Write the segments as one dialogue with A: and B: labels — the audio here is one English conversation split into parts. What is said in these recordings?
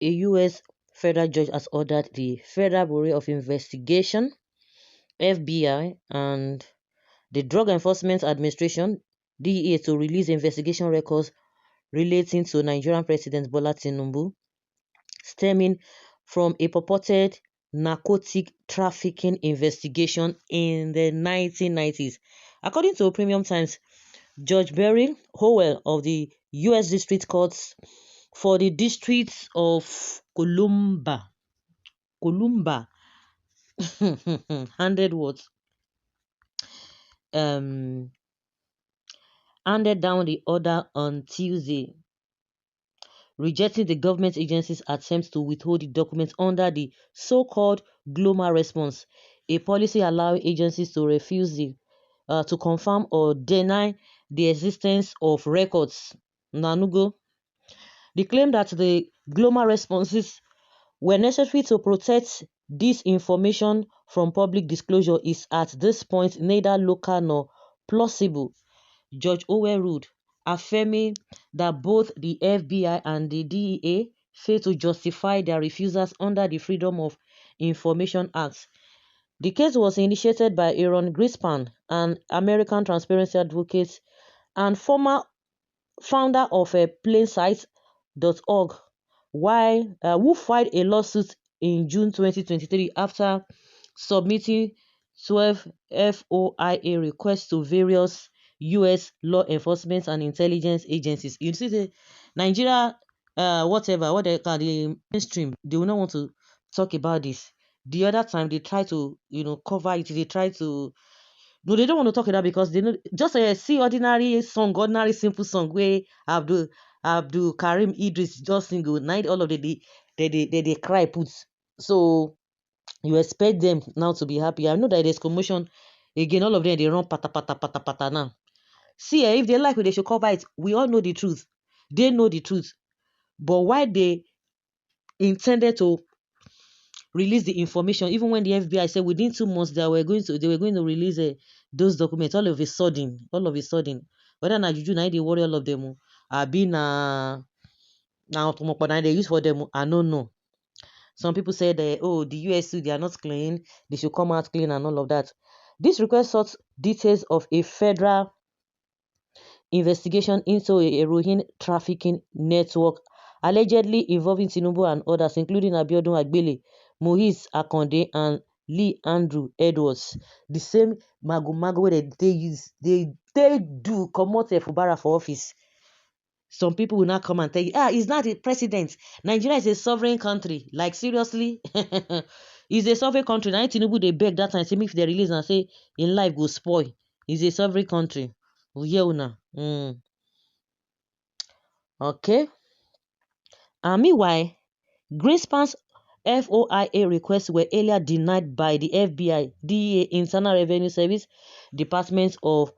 A: a U.S. federal judge has ordered the Federal Bureau of Investigation (FBI) and the Drug Enforcement Administration (DEA) to release investigation records relating to Nigerian President Bola Tinubu, stemming from a purported narcotic trafficking investigation in the 1990s. According to Premium Times, Judge Barry Howell of the U.S. District Courts for the District of Columbia, handed what um handed down the order on Tuesday, rejecting the government agency's attempts to withhold the documents under the so-called Gloma response, a policy allowing agencies to refuse to confirm or deny the existence of records. Nanugo, the claim that the Gloma responses were necessary to protect this information from public disclosure is at this point neither local nor plausible, Judge Owen ruled, affirming that both the FBI and the DEA failed to justify their refusals under the Freedom of Information Act. The case was initiated by Aaron Greenspan, an American transparency advocate and former founder of plainsight.org, who filed a lawsuit in June 2023 after submitting 12 FOIA requests to various U.S. law enforcement and intelligence agencies. You see, the Nigeria, whatever, what they call the mainstream, they will not want to talk about this. The other time they try to, cover it. They try to no, they don't want to talk it out because they know just see ordinary song, ordinary simple song where Abdul Karim Idris just single night all of they cry puts. So you expect them now to be happy. I know that there's commotion again, all of them they run pata pata pata pata now. See, if they like it, they should cover it. We all know the truth. They know the truth. But why they intended to release the information, even when the FBI said within 2 months they were going to release those documents, all of a sudden, whether na juju na they worry all of them, been now they use for them, I don't know. Some people said, oh, the USU, they are not clean, they should come out clean and all of that. This request sought details of a federal investigation into a heroin trafficking network allegedly involving Tinubu and others, including Abiodun Agbele, Moise Akonde, and Lee Andrew Edwards. The same mago wey they use, they do comot Fubara for office. Some people will not come and tell you, he's not a president. Nigeria is a sovereign country. Like, seriously? It's a sovereign country. Now, Tinubu, they beg that time, say, if they release and say, in life go spoil. It's a sovereign country. Yeah, una. Okay. And meanwhile, Greenspan's FOIA requests were earlier denied by the FBI, DEA, Internal Revenue Service, Department of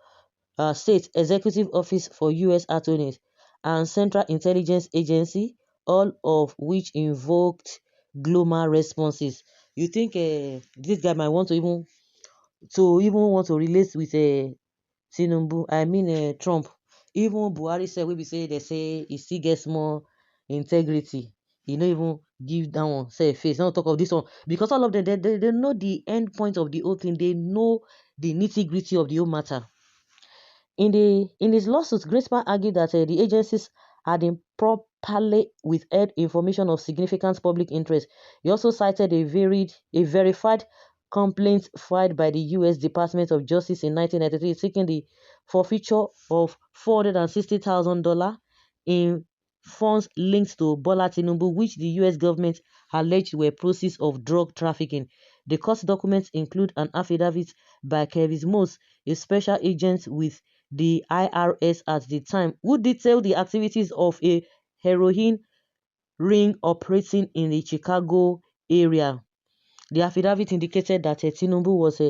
A: State Executive Office for U.S. Attorneys, and Central Intelligence Agency, all of which invoked Gloma responses. You think this guy might want to even want to relate with Tinubu? I mean Trump. Even Buhari said, we be say they say he still gets more integrity. He don't even give that one say face. Not talk of this one because all of them they know the end point of the whole thing. They know the nitty gritty of the whole matter. In his lawsuit, Greenspan argued that the agencies had improperly withheld information of significant public interest. He also cited a verified complaint filed by the U.S. Department of Justice in 1993 seeking the forfeiture of $460,000 in funds linked to Bola Tinubu, which the U.S. government alleged were proceeds of drug trafficking. The court documents include an affidavit by Kevin Moss, a special agent with the IRS at the time, who detailed the activities of a heroin ring operating in the Chicago area. The affidavit indicated that Tinubu was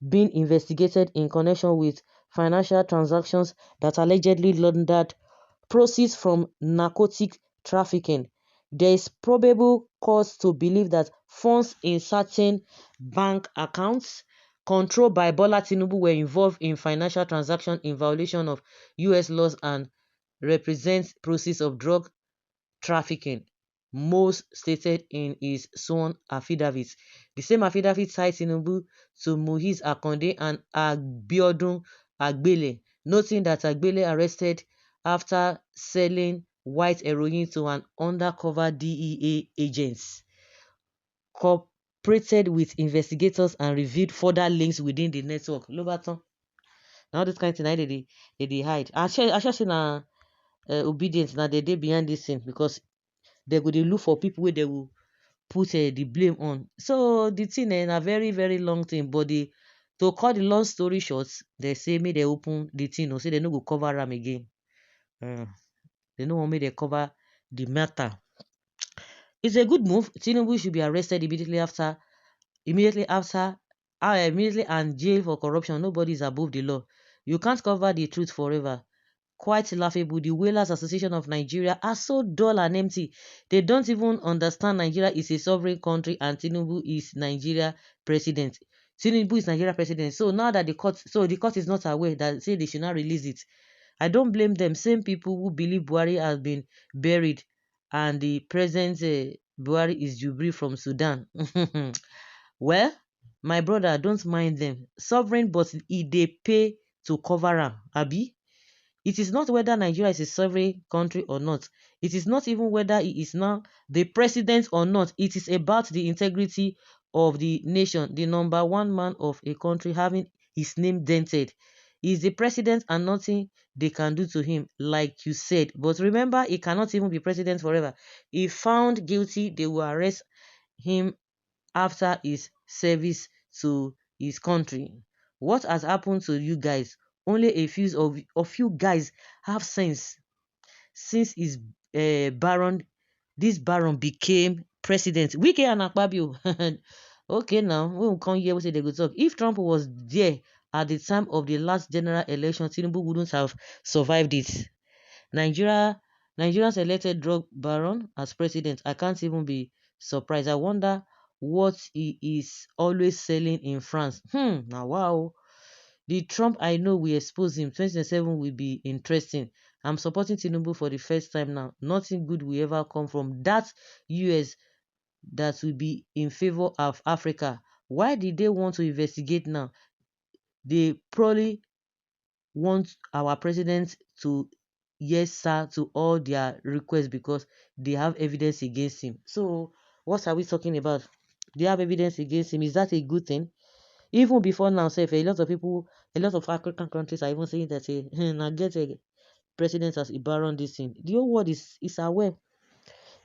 A: being investigated in connection with financial transactions that allegedly laundered proceeds from narcotic trafficking. There is probable cause to believe that funds in certain bank accounts controlled by Bola Tinubu were involved in financial transactions in violation of U.S. laws and represent proceeds of drug trafficking. most stated in his sworn affidavit. The same affidavit ties Tinubu to Muiz Akande and Abiodun Agbele, noting that Agbele arrested after selling white heroin to an undercover DEA agent, cooperated with investigators and revealed further links within the network. Lobaton. Now this kind of thing they hide. I shall say na obedience na they behind this thing because they go dey look for people where they will put the blame on. So the thing na very very long thing, but to cut the long story short, they say make they open the thing or say they no go cover am again. They no want make they cover the matter. It's a good move. Tinubu should be arrested immediately and jailed for corruption. Nobody is above the law. You can't cover the truth forever. Quite laughable. The Whalers Association of Nigeria are so dull and empty. They don't even understand Nigeria is a sovereign country and Tinubu is Nigeria president. Tinubu is Nigeria president. So now that the court is not aware that say they should not release it. I don't blame them. Same people who believe Buhari has been buried and the present Buhari is Jubilee from Sudan. Well, my brother, don't mind them. Sovereign, but they pay to cover am, abi? It is not whether Nigeria is a sovereign country or not. It is not even whether he is now the president or not. It is about the integrity of the nation, the number one man of a country having his name dented. He is the president and nothing they can do to him, like you said. But remember, he cannot even be president forever. If found guilty, they will arrest him after his service to his country. What has happened to you guys? Only a few of you guys have sense since this baron became president. Wike and Akpabio. Okay, now we will come here. We say they go talk. If Trump was there at the time of the last general election, Tinubu wouldn't have survived it. Nigerians elected drug baron as president. I can't even be surprised. I wonder what he is always selling in France. Now wow. The Trump I know will expose him. 2027 will be interesting. I'm supporting Tinubu for the first time now. Nothing good will ever come from that US that will be in favor of Africa. Why did they want to investigate now? They probably want our president to yes sir to all their requests because they have evidence against him. So what are we talking about? They have evidence against him. Is that a good thing? Even before now, say a lot of people, a lot of African countries are even saying that now get a president as a baron this thing. The whole world is aware.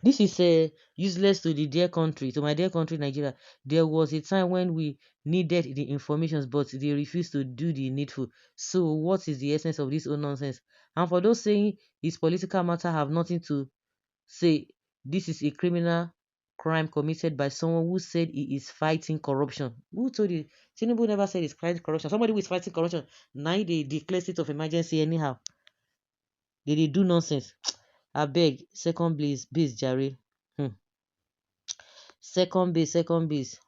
A: This is useless to the dear country, to my dear country, Nigeria. There was a time when we needed the information, but they refused to do the needful. So what is the essence of this old nonsense? And for those saying his political matter have nothing to say, this is a criminal crime committed by someone who said he is fighting corruption. Who told you? Tinubu never said he's fighting corruption. Somebody who is fighting corruption, now they declare state of emergency anyhow. They do nonsense. I beg, second base jare. Second base.